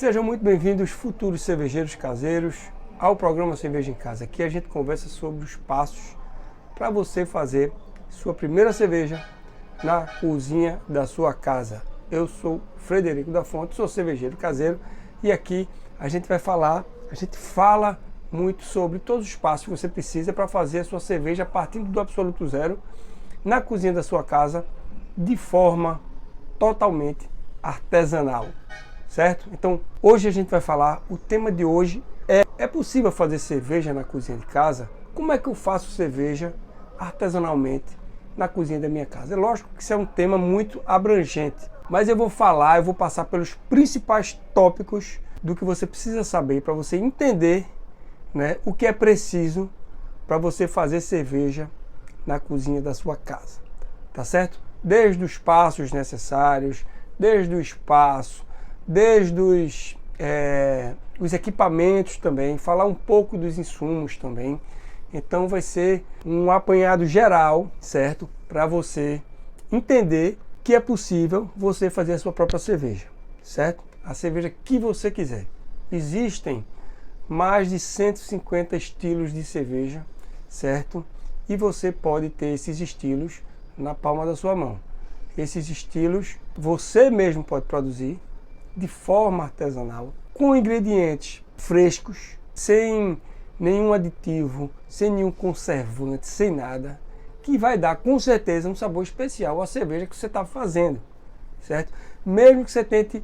Sejam muito bem-vindos, futuros cervejeiros caseiros, ao programa Cerveja em Casa. Aqui a gente conversa sobre os passos para você fazer sua primeira cerveja na cozinha da sua casa. Eu sou Frederico da Fonte, sou cervejeiro caseiro e aqui a gente fala muito sobre todos os passos que você precisa para fazer a sua cerveja partindo do absoluto zero na cozinha da sua casa de forma totalmente artesanal. Certo? Então, hoje a gente vai falar, o tema de hoje é possível fazer cerveja na cozinha de casa? Como é que eu faço cerveja artesanalmente na cozinha da minha casa? É lógico que isso é um tema muito abrangente, mas eu vou passar pelos principais tópicos do que você precisa saber para você entender, né, o que é preciso para você fazer cerveja na cozinha da sua casa. Tá certo? Desde os passos necessários, desde o espaço, desde os equipamentos também, falar um pouco dos insumos também. Então vai ser um apanhado geral, certo? Para você entender que é possível você fazer a sua própria cerveja, certo? A cerveja que você quiser. Existem mais de 150 estilos de cerveja, certo? E você pode ter esses estilos na palma da sua mão. Esses estilos você mesmo pode produzir de forma artesanal, com ingredientes frescos, sem nenhum aditivo, sem nenhum conservante, sem nada, que vai dar com certeza um sabor especial à cerveja que você está fazendo, certo? Mesmo que você tente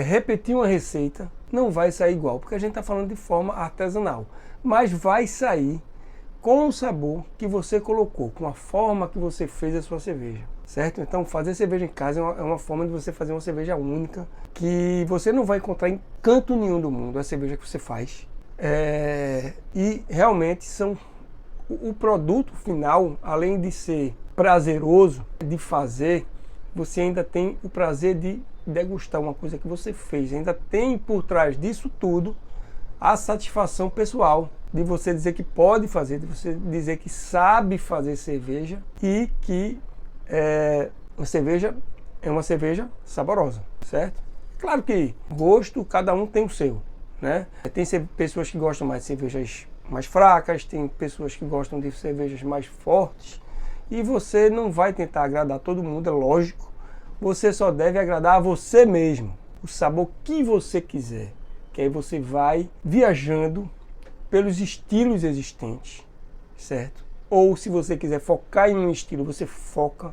repetir uma receita, não vai sair igual, porque a gente está falando de forma artesanal, mas vai sair com o sabor que você colocou, com a forma que você fez a sua cerveja, certo? Então fazer cerveja em casa é uma forma de você fazer uma cerveja única, que você não vai encontrar em canto nenhum do mundo, a cerveja que você faz. E realmente o produto final, além de ser prazeroso de fazer, você ainda tem o prazer de degustar uma coisa que você fez, ainda tem por trás disso tudo a satisfação pessoal de você dizer que pode fazer, de você dizer que sabe fazer cerveja e que a cerveja é uma cerveja saborosa, certo? Claro que gosto, cada um tem o seu, né? Tem pessoas que gostam mais de cervejas mais fracas, tem pessoas que gostam de cervejas mais fortes e você não vai tentar agradar todo mundo, é lógico. Você só deve agradar a você mesmo, o sabor que você quiser, que aí você vai viajando pelos estilos existentes, certo? Ou se você quiser focar em um estilo, você foca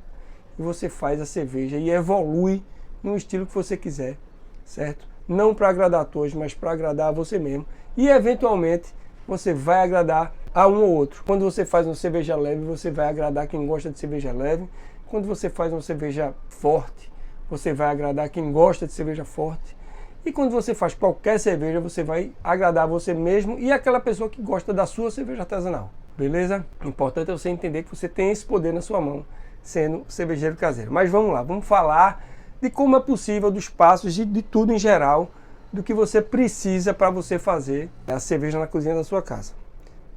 e você faz a cerveja e evolui no estilo que você quiser, certo? Não para agradar a todos, mas para agradar a você mesmo. E eventualmente você vai agradar a um ou outro. Quando você faz uma cerveja leve, você vai agradar quem gosta de cerveja leve. Quando você faz uma cerveja forte, você vai agradar quem gosta de cerveja forte. E quando você faz qualquer cerveja, você vai agradar você mesmo e aquela pessoa que gosta da sua cerveja artesanal. Beleza? O importante é você entender que você tem esse poder na sua mão, sendo cervejeiro caseiro. Mas vamos lá, vamos falar de como é possível, dos passos, de tudo em geral, do que você precisa para você fazer a cerveja na cozinha da sua casa.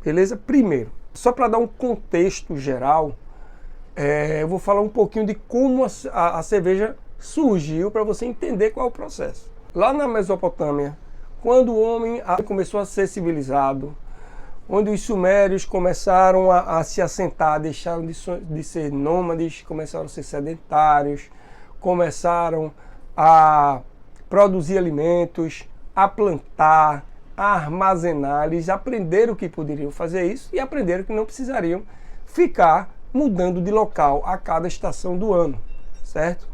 Beleza? Primeiro, só para dar um contexto geral, eu vou falar um pouquinho de como a cerveja surgiu para você entender qual é o processo. Lá na Mesopotâmia, quando o homem começou a ser civilizado, onde os sumérios começaram a se assentar, deixaram de ser nômades, começaram a ser sedentários, começaram a produzir alimentos, a plantar, a armazenar, eles aprenderam que poderiam fazer isso e aprenderam que não precisariam ficar mudando de local a cada estação do ano, certo?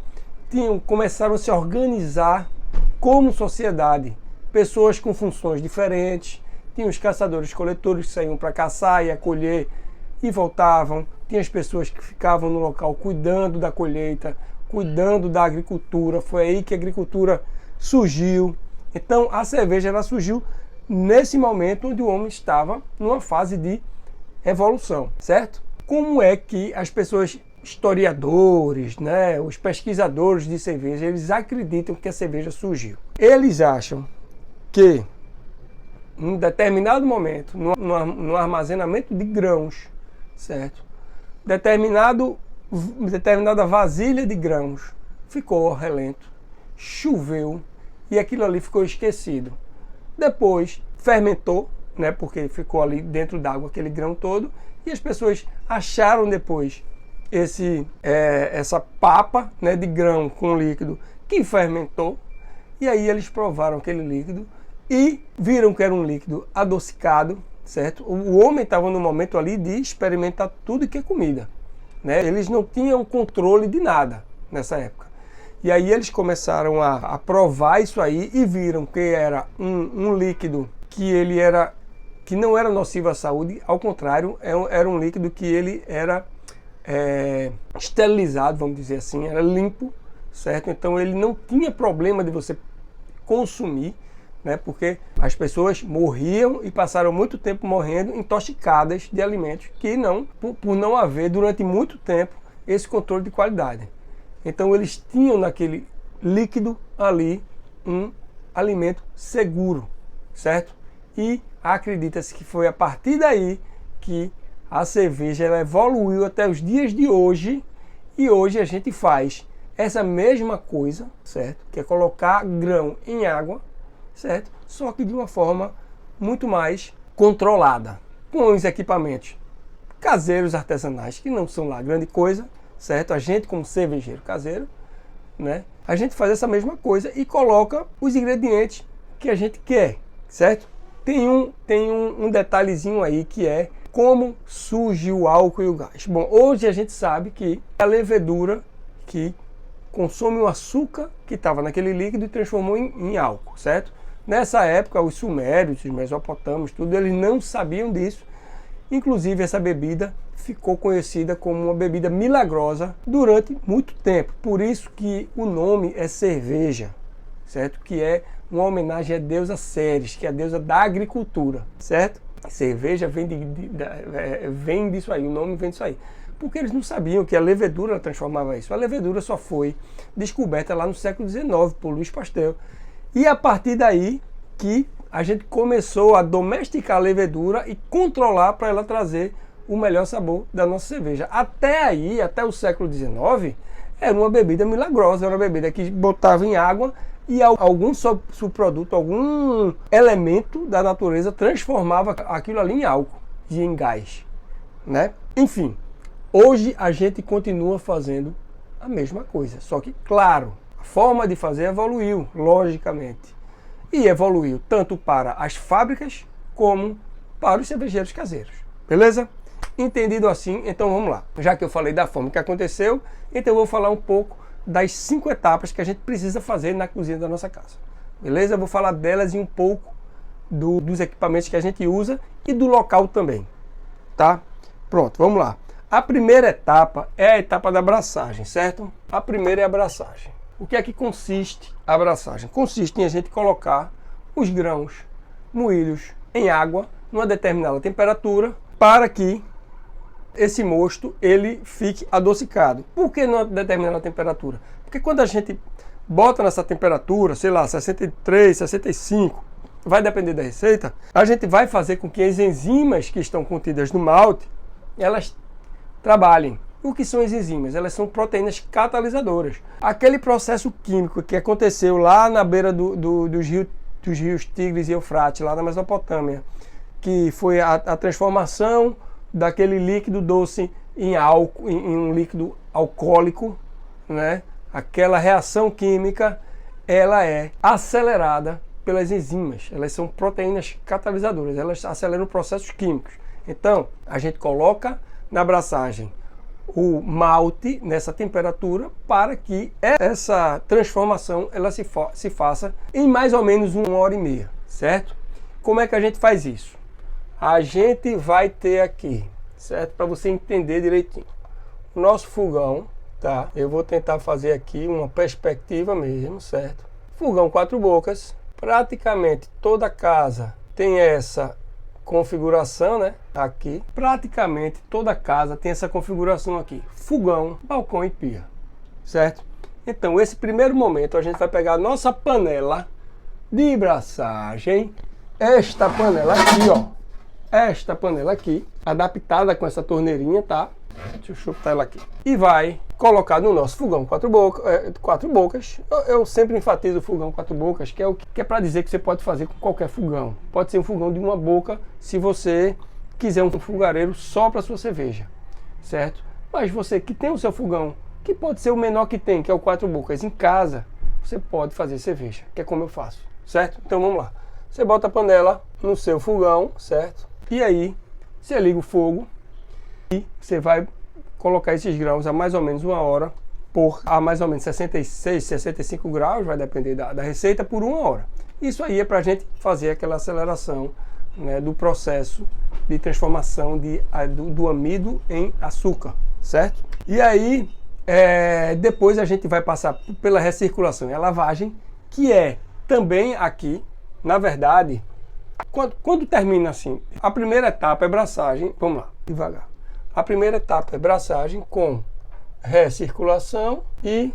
Começaram a se organizar como sociedade, pessoas com funções diferentes, tinha os caçadores-coletores que saíam para caçar e colher e voltavam, tinha as pessoas que ficavam no local cuidando da colheita, cuidando da agricultura, foi aí que a agricultura surgiu. Então a cerveja ela surgiu nesse momento onde o homem estava numa fase de evolução, certo? Como é que as pessoas, historiadores, né, os pesquisadores de cerveja, eles acreditam que a cerveja surgiu? Eles acham que em um determinado momento, no armazenamento de grãos, certo? Determinada vasilha de grãos ficou ao relento, choveu e aquilo ali ficou esquecido. Depois fermentou, né, porque ficou ali dentro d'água aquele grão todo, e as pessoas acharam depois essa papa, né, de grão com líquido que fermentou, e aí eles provaram aquele líquido e viram que era um líquido adocicado, certo? O homem estava no momento ali de experimentar tudo que é comida, né? Eles não tinham controle de nada nessa época. E aí eles começaram a provar isso aí e viram que era um líquido que não era nocivo à saúde, ao contrário, era um líquido que ele era esterilizado, vamos dizer assim, era limpo, certo? Então ele não tinha problema de você consumir, né? Porque as pessoas morriam e passaram muito tempo morrendo intoxicadas de alimentos que por não haver durante muito tempo esse controle de qualidade. Então eles tinham naquele líquido ali um alimento seguro, certo? E acredita-se que foi a partir daí que a cerveja ela evoluiu até os dias de hoje, e hoje a gente faz essa mesma coisa, certo? Que é colocar grão em água, certo? Só que de uma forma muito mais controlada, com os equipamentos caseiros artesanais, que não são lá grande coisa, certo? A gente, como cervejeiro caseiro, né? A gente faz essa mesma coisa e coloca os ingredientes que a gente quer, certo? Tem um detalhezinho aí que é como surge o álcool e o gás. Bom, hoje a gente sabe que a levedura que consome o açúcar que estava naquele líquido e transformou em álcool, certo? Nessa época, os sumérios, os mesopotâmios, tudo, eles não sabiam disso. Inclusive, essa bebida ficou conhecida como uma bebida milagrosa durante muito tempo. Por isso que o nome é cerveja, certo? Que é uma homenagem à deusa Ceres, que é a deusa da agricultura, certo? Cerveja vem disso aí, o nome vem disso aí. Porque eles não sabiam que a levedura transformava isso. A levedura só foi descoberta lá no século XIX por Louis Pasteur. E a partir daí que a gente começou a domesticar a levedura e controlar para ela trazer o melhor sabor da nossa cerveja. Até aí, até o século XIX, era uma bebida milagrosa, era uma bebida que botava em água e algum subproduto, algum elemento da natureza transformava aquilo ali em álcool e em gás, né? Enfim, hoje a gente continua fazendo a mesma coisa, só que, claro, a forma de fazer evoluiu, logicamente. E evoluiu tanto para as fábricas como para os cervejeiros caseiros. Beleza? Entendido assim, então vamos lá. Já que eu falei da forma que aconteceu, então eu vou falar um pouco das 5 etapas que a gente precisa fazer na cozinha da nossa casa. Beleza? Eu vou falar delas e um pouco dos equipamentos que a gente usa e do local também. Tá? Pronto, vamos lá. A primeira etapa é a etapa da abraçagem, certo? A primeira é a abraçagem. O que é que consiste a abraçagem? Consiste em a gente colocar os grãos moídos em água numa determinada temperatura para que esse mosto ele fique adocicado. Por que numa determinada temperatura? Porque quando a gente bota nessa temperatura, sei lá, 63, 65, vai depender da receita, a gente vai fazer com que as enzimas que estão contidas no malte, elas trabalhem. O que são as enzimas? Elas são proteínas catalisadoras. Aquele processo químico que aconteceu lá na beira dos rios Tigres e Eufrates, lá na Mesopotâmia, que foi a transformação daquele líquido doce em álcool, em um líquido alcoólico, né? Aquela reação química, ela é acelerada pelas enzimas. Elas são proteínas catalisadoras, elas aceleram processos químicos. Então, a gente coloca na abraçagem o malte nessa temperatura para que essa transformação ela se faça em mais ou menos 1h30, certo? Como é que a gente faz isso? A gente vai ter aqui, certo? Para você entender direitinho. O nosso fogão, tá? Eu vou tentar fazer aqui uma perspectiva mesmo, certo? Fogão 4 bocas. Praticamente toda casa tem essa configuração, né? Aqui, praticamente toda casa tem essa configuração aqui: fogão, balcão e pia, certo? Então, esse primeiro momento a gente vai pegar a nossa panela de braçagem, esta panela aqui, ó, esta panela aqui, adaptada com essa torneirinha, tá? Deixa eu chutar ela aqui. E vai colocar no nosso fogão quatro bocas. Eu sempre enfatizo o fogão 4 bocas, que é para dizer que você pode fazer com qualquer fogão. Pode ser um fogão de uma boca, se você quiser um fogareiro só para sua cerveja, certo? Mas você que tem o seu fogão, que pode ser o menor que tem, que é o 4 bocas, em casa, você pode fazer cerveja, que é como eu faço, certo? Então vamos lá. Você bota a panela no seu fogão, certo? E aí, você liga o fogo e você vai colocar esses grãos a mais ou menos 1 hora, a mais ou menos 66, 65 graus, vai depender da receita, por 1 hora. Isso aí é para a gente fazer aquela aceleração, né, do processo de transformação do amido em açúcar, certo? E aí, depois a gente vai passar pela recirculação e a lavagem, que é também aqui, na verdade, quando termina assim, a primeira etapa é braçagem, vamos lá, devagar. A primeira etapa é braçagem com recirculação e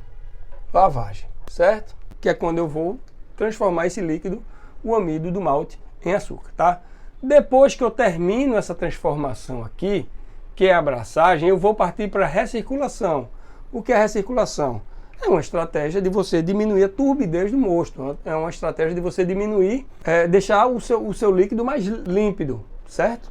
lavagem, certo? Que é quando eu vou transformar esse líquido, o amido do malte, em açúcar, tá? Depois que eu termino essa transformação aqui, que é a braçagem, eu vou partir para a recirculação. O que é a recirculação? É uma estratégia de você diminuir a turbidez do mosto. É uma estratégia de você diminuir, deixar o seu líquido mais límpido, certo?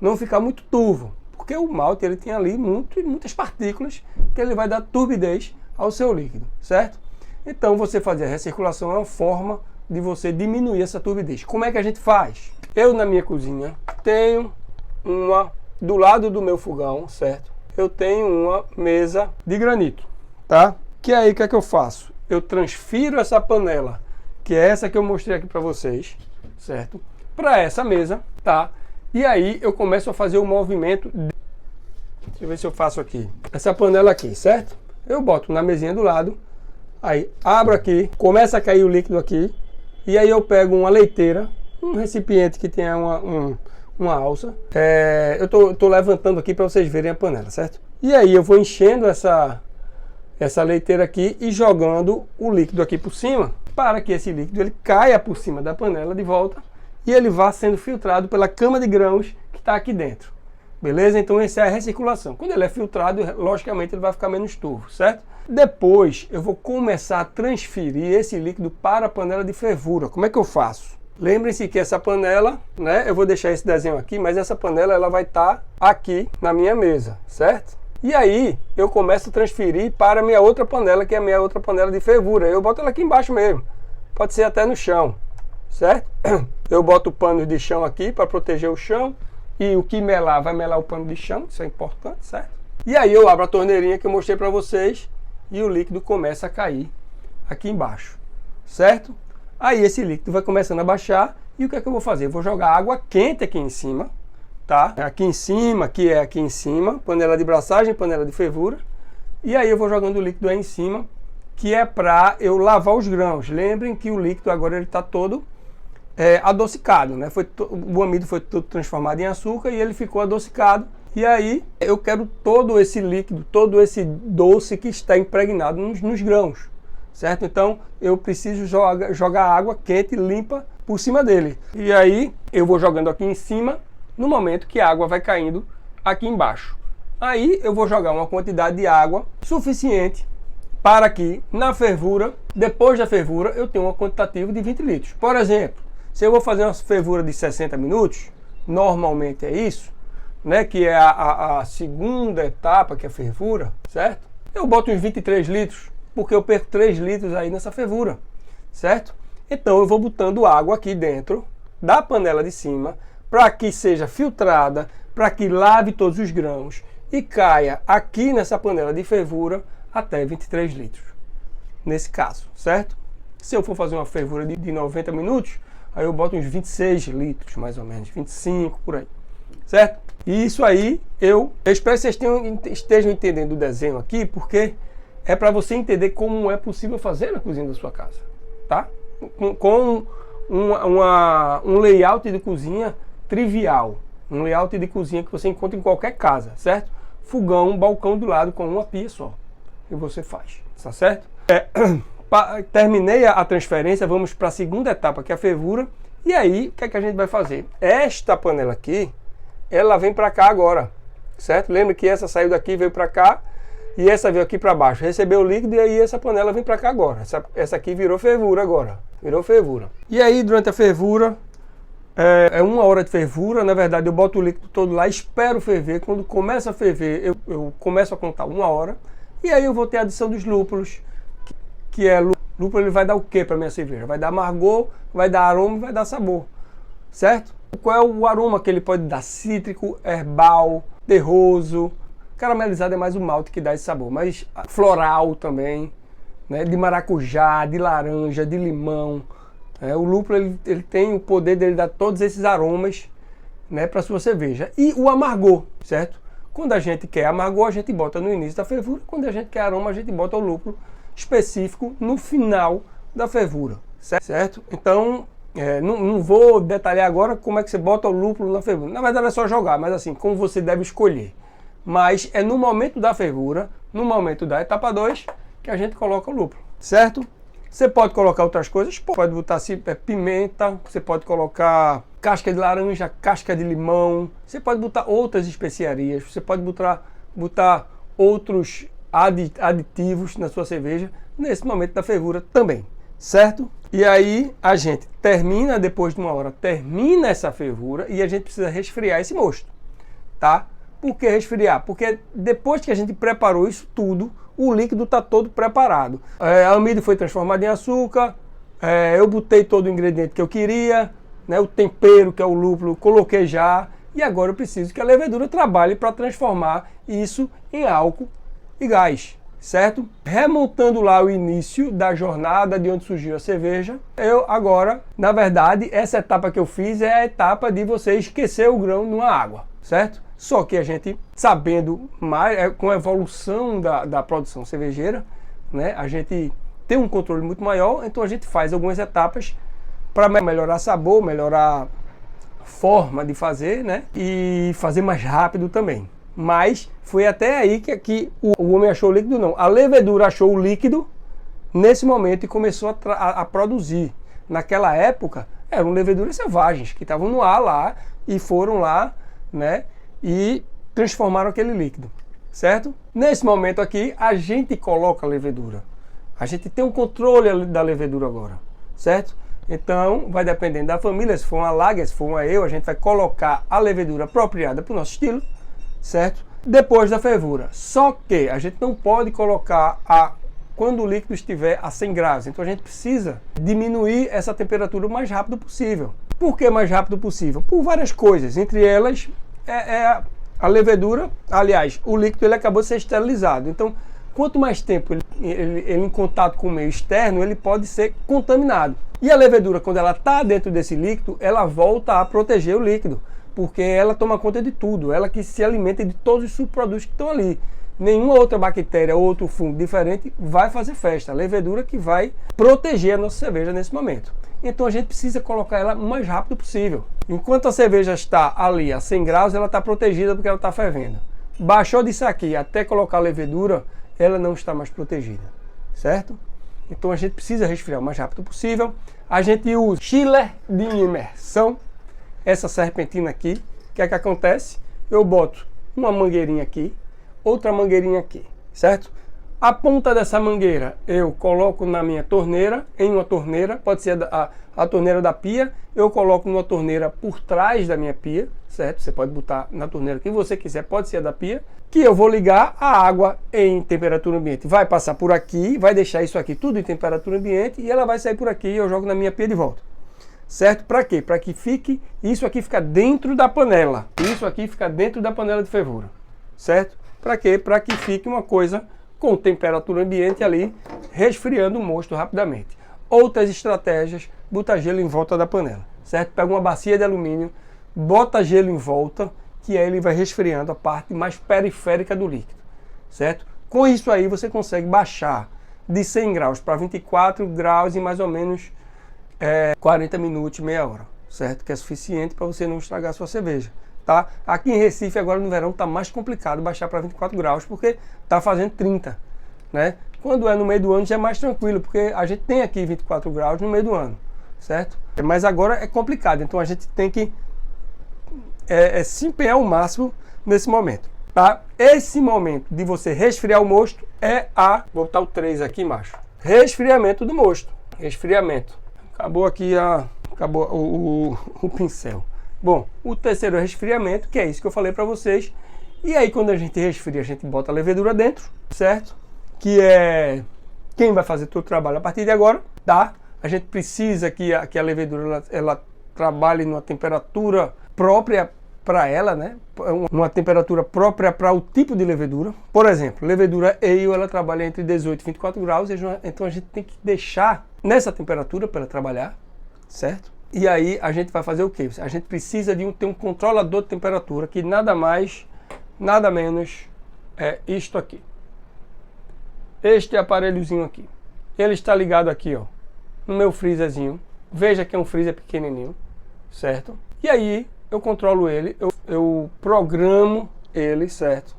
Não ficar muito turvo. Porque o malte ele tem ali muitas partículas que ele vai dar turbidez ao seu líquido, certo? Então você fazer a recirculação é uma forma de você diminuir essa turbidez. Como é que a gente faz? Eu na minha cozinha tenho do lado do meu fogão, certo? Eu tenho uma mesa de granito, tá? Que aí o que é que eu faço? Eu transfiro essa panela, que é essa que eu mostrei aqui para vocês, certo? Para essa mesa, tá? E aí eu começo a fazer o movimento. Deixa eu ver se eu faço aqui. Essa panela aqui, certo? Eu boto na mesinha do lado, aí abro aqui, começa a cair o líquido aqui, e aí eu pego uma leiteira, um recipiente que tenha uma alça. Eu tô levantando aqui para vocês verem a panela, certo? E aí eu vou enchendo essa leiteira aqui e jogando o líquido aqui por cima, para que esse líquido ele caia por cima da panela de volta e ele vá sendo filtrado pela cama de grãos que está aqui dentro. Beleza? Então essa é a recirculação. Quando ele é filtrado, logicamente ele vai ficar menos turvo, certo? Depois eu vou começar a transferir esse líquido para a panela de fervura. Como é que eu faço? Lembrem-se que essa panela, né, eu vou deixar esse desenho aqui, mas essa panela ela vai estar aqui na minha mesa, certo? E aí eu começo a transferir para a minha outra panela, que é a minha outra panela de fervura. Eu boto ela aqui embaixo mesmo, pode ser até no chão, certo? Eu boto o pano de chão aqui para proteger o chão, e o que melar vai melar o pano de chão, isso é importante, certo? E aí eu abro a torneirinha que eu mostrei para vocês e o líquido começa a cair aqui embaixo, certo? Aí esse líquido vai começando a baixar e o que é que eu vou fazer? Eu vou jogar água quente aqui em cima, tá? Aqui em cima, panela de braçagem, panela de fervura. E aí eu vou jogando o líquido aí em cima, que é para eu lavar os grãos. Lembrem que o líquido agora ele está todo adocicado, né? O amido foi todo transformado em açúcar e ele ficou adocicado. E aí eu quero todo esse líquido, todo esse doce que está impregnado nos grãos, certo? Então eu preciso jogar água quente limpa por cima dele. E aí eu vou jogando aqui em cima no momento que a água vai caindo aqui embaixo. Aí eu vou jogar uma quantidade de água suficiente para que na fervura, depois da fervura, eu tenha um quantitativo de 20 litros. Por exemplo, se eu vou fazer uma fervura de 60 minutos, normalmente é isso, né, que é a segunda etapa, que é a fervura, certo? Eu boto uns 23 litros, porque eu perco 3 litros aí nessa fervura, certo? Então eu vou botando água aqui dentro da panela de cima, para que seja filtrada, para que lave todos os grãos e caia aqui nessa panela de fervura até 23 litros, nesse caso, certo? Se eu for fazer uma fervura de 90 minutos, aí eu boto uns 26 litros, mais ou menos, 25 por aí, certo? E isso aí, eu espero que vocês estejam entendendo o desenho aqui, porque é para você entender como é possível fazer na cozinha da sua casa, tá? Com um layout de cozinha trivial, um layout de cozinha que você encontra em qualquer casa, certo? Fogão, balcão do lado com uma pia só, e você faz, tá certo? Terminei a transferência, vamos para a segunda etapa, que é a fervura. E aí, o que é que a gente vai fazer? Esta panela aqui, ela vem para cá agora, certo? Lembra que essa saiu daqui, veio para cá, e essa veio aqui para baixo, recebeu o líquido e aí essa panela vem para cá agora. Essa aqui virou fervura agora, virou fervura. E aí durante a fervura, é 1 hora de fervura, na verdade eu boto o líquido todo lá, espero ferver, quando começa a ferver eu começo a contar 1 hora, e aí eu vou ter a adição dos lúpulos, que é lúpulo, ele vai dar o que para minha cerveja? Vai dar amargor, vai dar aroma e vai dar sabor, certo? Qual é o aroma que ele pode dar? Cítrico, herbal, terroso. Caramelizado é mais o malte que dá esse sabor, mas floral também, né? De maracujá, de laranja, de limão. O lúpulo ele tem o poder dele dar todos esses aromas, né, para sua cerveja. E o amargor, certo? Quando a gente quer amargor, a gente bota no início da fervura. Quando a gente quer aroma, a gente bota o lúpulo específico no final da fervura, certo? Então, não vou detalhar agora como é que você bota o lúpulo na fervura. Na verdade é só jogar, mas assim, como você deve escolher. Mas é no momento da fervura, no momento da etapa 2, que a gente coloca o lúpulo, certo? Você pode colocar outras coisas, pode botar pimenta, você pode colocar casca de laranja, casca de limão, você pode botar outras especiarias, você pode botar outros aditivos na sua cerveja nesse momento da fervura também, certo? E aí a gente termina, depois de 1 hora, termina essa fervura e a gente precisa resfriar esse mosto, tá? Por que resfriar? Porque depois que a gente preparou isso tudo, o líquido está todo preparado. A amido foi transformado em açúcar, eu botei todo o ingrediente que eu queria, né, o tempero, que é o lúpulo, coloquei já, e agora eu preciso que a levedura trabalhe para transformar isso em álcool e gás, certo? Remontando lá o início da jornada de onde surgiu a cerveja, eu agora, na verdade, essa etapa que eu fiz é a etapa de você esquecer o grão numa água, certo? Só que a gente, sabendo mais, com a evolução da produção cervejeira, né, a gente tem um controle muito maior, então a gente faz algumas etapas para melhorar sabor, melhorar forma de fazer, né, e fazer mais rápido também. Mas foi até aí que o homem achou o líquido, não. A levedura achou o líquido nesse momento e começou a produzir. Naquela época, eram leveduras selvagens, que estavam no ar lá e foram lá, né, e transformaram aquele líquido, certo? Nesse momento aqui, a gente coloca a levedura. A gente tem um controle da levedura agora, certo? Então, vai dependendo da família, se for uma lager, se for uma ale, a gente vai colocar a levedura apropriada para o nosso estilo, certo? Depois da fervura. Só que a gente não pode colocar quando o líquido estiver a 100 graus. Então a gente precisa diminuir essa temperatura o mais rápido possível. Por que mais rápido possível? Por várias coisas. Entre elas, a levedura, aliás, o líquido ele acabou de ser esterilizado. Então, quanto mais tempo ele em contato com o meio externo, ele pode ser contaminado. E a levedura, quando ela está dentro desse líquido, ela volta a proteger o líquido, porque ela toma conta de tudo, ela que se alimenta de todos os subprodutos que estão ali. Nenhuma outra bactéria ou outro fungo diferente vai fazer festa. A levedura que vai proteger a nossa cerveja nesse momento. Então a gente precisa colocar ela o mais rápido possível. Enquanto a cerveja está ali a 100 graus, ela está protegida porque ela está fervendo. Baixou disso aqui até colocar a levedura, ela não está mais protegida, certo? Então a gente precisa resfriar o mais rápido possível. A gente usa chiller de imersão, essa serpentina aqui. O que é que acontece? Eu boto uma mangueirinha aqui, outra mangueirinha aqui, certo? A ponta dessa mangueira eu coloco na minha torneira, em uma torneira, pode ser a torneira da pia, eu coloco numa torneira por trás da minha pia, certo? Você pode botar na torneira que você quiser, pode ser a da pia, que eu vou ligar a água em temperatura ambiente. Vai passar por aqui, vai deixar isso aqui tudo em temperatura ambiente e ela vai sair por aqui e eu jogo na minha pia de volta. Certo? Para quê? Para que isso aqui fica dentro da panela. Isso aqui fica dentro da panela de fervura. Certo? Para quê? Para que fique uma coisa com temperatura ambiente ali, resfriando o mosto rapidamente. Outras estratégias, bota gelo em volta da panela, certo? Pega uma bacia de alumínio, bota gelo em volta, que aí ele vai resfriando a parte mais periférica do líquido, certo? Com isso aí você consegue baixar de 100 graus para 24 graus em mais ou menos 40 minutos, meia hora, certo? Que é suficiente para você não estragar a sua cerveja. Tá? Aqui em Recife, agora no verão, está mais complicado baixar para 24 graus, porque está fazendo 30. Né? Quando é no meio do ano já é mais tranquilo, porque a gente tem aqui 24 graus no meio do ano, certo? Mas agora é complicado, então a gente tem que se empenhar ao máximo nesse momento. tá? Esse momento de você resfriar o mosto vou botar o 3 aqui embaixo. Resfriamento do mosto. Resfriamento. Acabou aqui o pincel. Bom, o terceiro é resfriamento, que é isso que eu falei para vocês. E aí quando a gente resfria, a gente bota a levedura dentro, certo? Que é quem vai fazer todo o trabalho a partir de agora, tá? A gente precisa que a levedura ela trabalhe numa temperatura própria para ela, né? Uma temperatura própria para o tipo de levedura. Por exemplo, levedura ale, ela trabalha entre 18 e 24 graus, então a gente tem que deixar nessa temperatura para ela trabalhar, certo? E aí a gente vai fazer o quê? A gente precisa ter um controlador de temperatura, que nada mais, nada menos é isto aqui. Este aparelhozinho aqui. Ele está ligado aqui, ó, no meu freezerzinho. Veja que é um freezer pequenininho, certo? E aí eu controlo ele, eu programo ele, certo?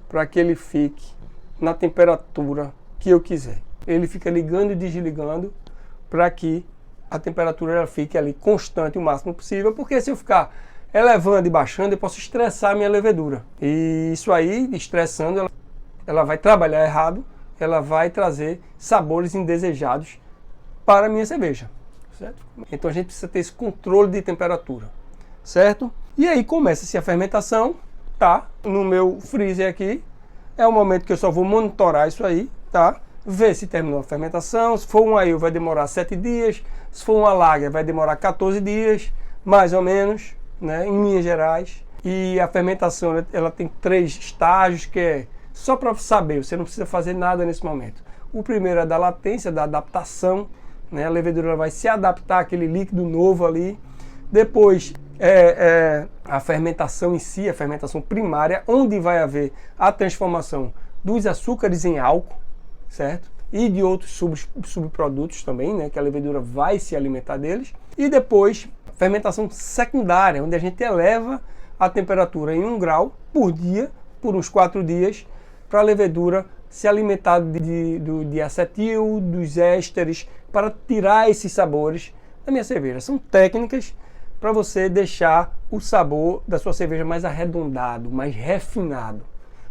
Para que ele fique na temperatura que eu quiser. Ele fica ligando e desligando para que a temperatura ela fique ali constante o máximo possível, porque se eu ficar elevando e baixando, eu posso estressar a minha levedura. E isso aí, estressando, ela vai trabalhar errado, ela vai trazer sabores indesejados para a minha cerveja, certo? Então a gente precisa ter esse controle de temperatura, certo? E aí começa-se a fermentação, tá? No meu freezer aqui, é o momento que eu só vou monitorar isso aí, tá? Ver se terminou a fermentação. Se for um ale vai demorar 7 dias, se for uma lager vai demorar 14 dias, mais ou menos, né? Em linhas gerais. E a fermentação ela tem 3 estágios, que é só para saber, você não precisa fazer nada nesse momento. O primeiro é da latência, da adaptação, né? A levedura vai se adaptar àquele líquido novo ali. Depois a fermentação em si, a fermentação primária, onde vai haver a transformação dos açúcares em álcool, certo? E de outros subprodutos também, né? Que a levedura vai se alimentar deles. E depois, fermentação secundária, onde a gente eleva a temperatura em 1 grau por dia, por uns 4 dias, para a levedura se alimentar de acetil, dos ésteres, para tirar esses sabores da minha cerveja. São técnicas para você deixar o sabor da sua cerveja mais arredondado, mais refinado,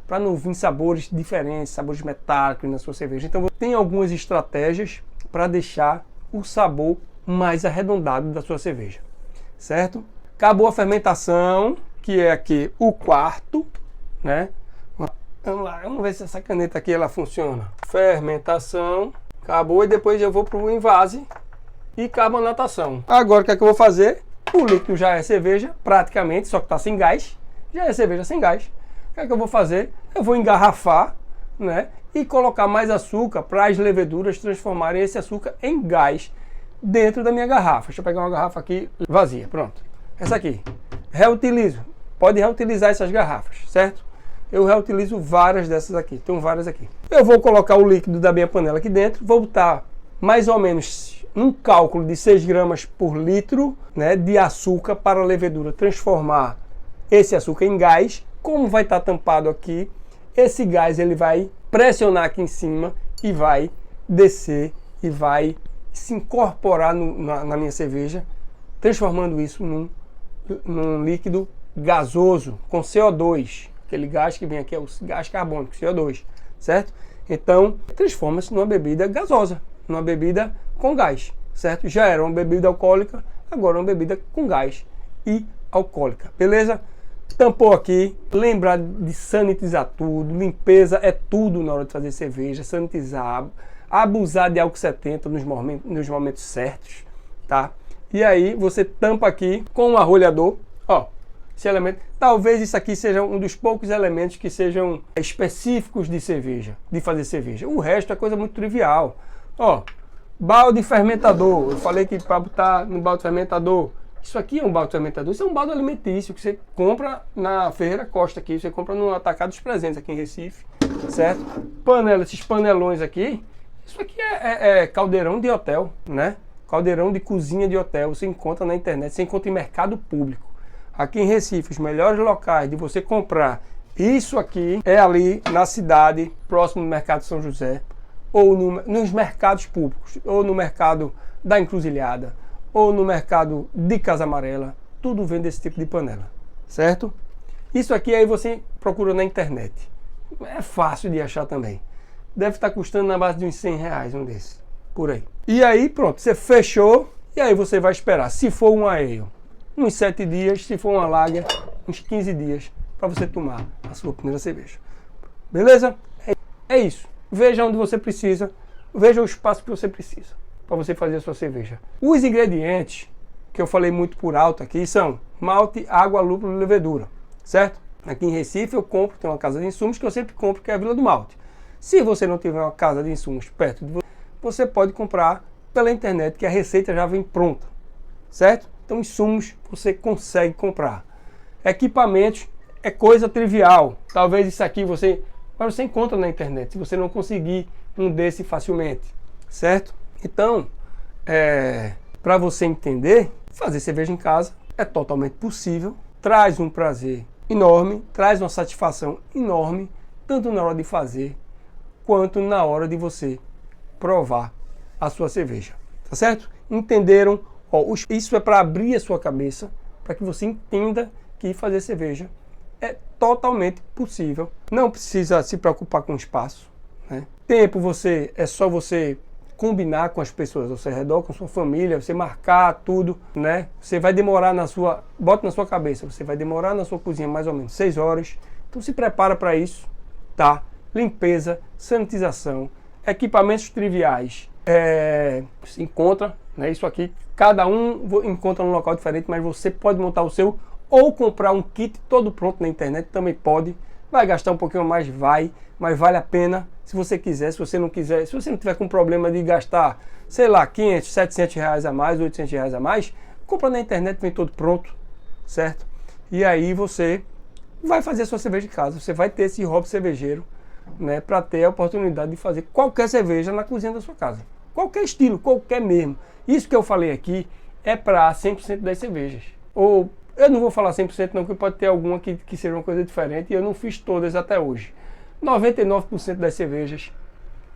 para não vir sabores diferentes, sabores metálicos na sua cerveja. Então tem algumas estratégias para deixar o sabor mais arredondado da sua cerveja, certo? Acabou a fermentação, que é aqui o quarto, né? Vamos lá, vamos ver se essa caneta aqui ela funciona. Fermentação, acabou, e depois eu vou para o envase e carbonatação. Agora o que é que eu vou fazer? O líquido já é cerveja, praticamente, só que está sem gás. Já é cerveja sem gás. O que é que eu vou fazer? Eu vou engarrafar, né? E colocar mais açúcar para as leveduras transformarem esse açúcar em gás dentro da minha garrafa. Deixa eu pegar uma garrafa aqui vazia, pronto. Essa aqui. Reutilizo. Pode reutilizar essas garrafas, certo? Eu reutilizo várias dessas aqui. Tem várias aqui. Eu vou colocar o líquido da minha panela aqui dentro. Vou botar mais ou menos um cálculo de 6 gramas por litro, né, de açúcar para a levedura transformar esse açúcar em gás. Como vai estar tampado aqui, esse gás ele vai pressionar aqui em cima e vai descer e vai se incorporar na minha cerveja, transformando isso num líquido gasoso com CO2. Aquele gás que vem aqui é o gás carbônico, CO2, certo? Então, transforma-se numa bebida gasosa, numa bebida com gás, certo? Já era uma bebida alcoólica, agora é uma bebida com gás e alcoólica, beleza? Tampou aqui, lembrar de sanitizar tudo, limpeza é tudo na hora de fazer cerveja, sanitizar, abusar de álcool 70 nos momentos certos, tá? E aí você tampa aqui com um arrolhador, ó, esse elemento. Talvez isso aqui seja um dos poucos elementos que sejam específicos de cerveja, de fazer cerveja. O resto é coisa muito trivial. Ó, balde fermentador. Eu falei que para botar no balde fermentador. Isso aqui é um balde fermentador. Isso é um balde alimentício que você compra na Ferreira Costa aqui. Você compra no Atacado dos Presentes aqui em Recife, certo? Panela, esses panelões aqui. Isso aqui é caldeirão de hotel, né? Caldeirão de cozinha de hotel. Você encontra na internet, você encontra em mercado público. Aqui em Recife, os melhores locais de você comprar isso aqui é ali na cidade, próximo do Mercado São José, ou nos mercados públicos, ou no mercado da Encruzilhada, ou no mercado de Casa Amarela. Tudo vende esse tipo de panela, certo? Isso aqui aí você procura na internet. É fácil de achar também. Deve estar custando na base de uns R$100 um desses, por aí. E aí pronto, você fechou e aí você vai esperar. Se for um ale, uns 7 dias, se for uma lager, uns 15 dias para você tomar a sua primeira cerveja. Beleza? É isso. Veja onde você precisa, veja o espaço que você precisa para você fazer a sua cerveja. Os ingredientes que eu falei muito por alto aqui são malte, água, lúpulo e levedura, certo? Aqui em Recife eu compro, tem uma casa de insumos que eu sempre compro, que é a Vila do Malte. Se você não tiver uma casa de insumos perto de você, você pode comprar pela internet, que a receita já vem pronta, certo? Então insumos você consegue comprar. Equipamentos é coisa trivial, talvez isso aqui você encontra na internet, se você não conseguir um desse facilmente, certo? Então, para você entender, fazer cerveja em casa é totalmente possível, traz um prazer enorme, traz uma satisfação enorme, tanto na hora de fazer, quanto na hora de você provar a sua cerveja, tá certo? Entenderam? Isso é para abrir a sua cabeça, para que você entenda que fazer cerveja é totalmente possível. Não precisa se preocupar com espaço, né? Tempo é só você combinar com as pessoas ao seu redor, com sua família, você marcar tudo, né? Você vai demorar bota na sua cabeça, você vai demorar na sua cozinha mais ou menos 6 horas. Então se prepara para isso, tá? Limpeza, sanitização, equipamentos triviais. Se encontra, né? Isso aqui, cada um encontra num local diferente, mas você pode montar o seu ou comprar um kit todo pronto na internet, também pode. Vai gastar um pouquinho mais, mas vale a pena se você quiser. Se você não quiser, se você não tiver com problema de gastar, sei lá, 500, 700 reais a mais, 800 reais a mais, compra na internet, vem todo pronto, certo? E aí você vai fazer a sua cerveja em casa. Você vai ter esse hobby cervejeiro, né, para ter a oportunidade de fazer qualquer cerveja na cozinha da sua casa. Qualquer estilo, qualquer mesmo. Isso que eu falei aqui é para 100% das cervejas. Ou eu não vou falar 100% não, porque pode ter alguma que seja uma coisa diferente e eu não fiz todas até hoje. 99% das cervejas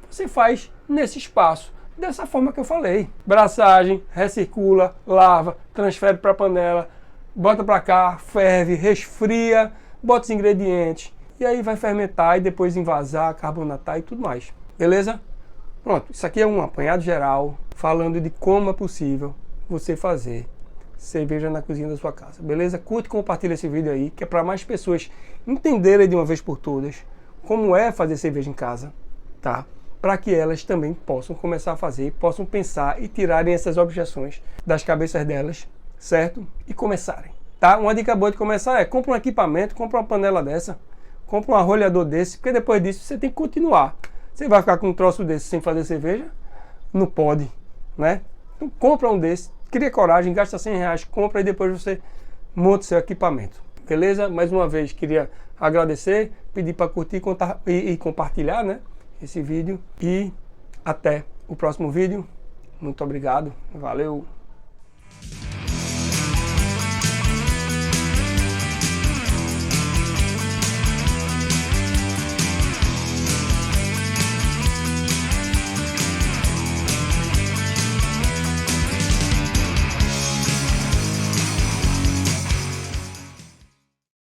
você faz nesse espaço, dessa forma que eu falei. Braçagem, recircula, lava, transfere para a panela, bota para cá, ferve, resfria, bota os ingredientes e aí vai fermentar e depois envasar, carbonatar e tudo mais. Beleza? Pronto, isso aqui é um apanhado geral falando de como é possível você fazer cerveja na cozinha da sua casa, beleza? Curte e compartilha esse vídeo aí, que é para mais pessoas entenderem de uma vez por todas como é fazer cerveja em casa, tá? Para que elas também possam começar a fazer, possam pensar e tirarem essas objeções das cabeças delas, certo? E começarem, tá? Uma dica boa de começar é: compra um equipamento, compra uma panela dessa, compra um arrolhador desse, porque depois disso você tem que continuar. Você vai ficar com um troço desse sem fazer cerveja? Não pode, né? Então compra um desse, cria coragem, gasta 100 reais, compra e depois você monta seu equipamento. Beleza? Mais uma vez, queria agradecer, pedir para curtir e compartilhar, né, esse vídeo. E até o próximo vídeo. Muito obrigado. Valeu!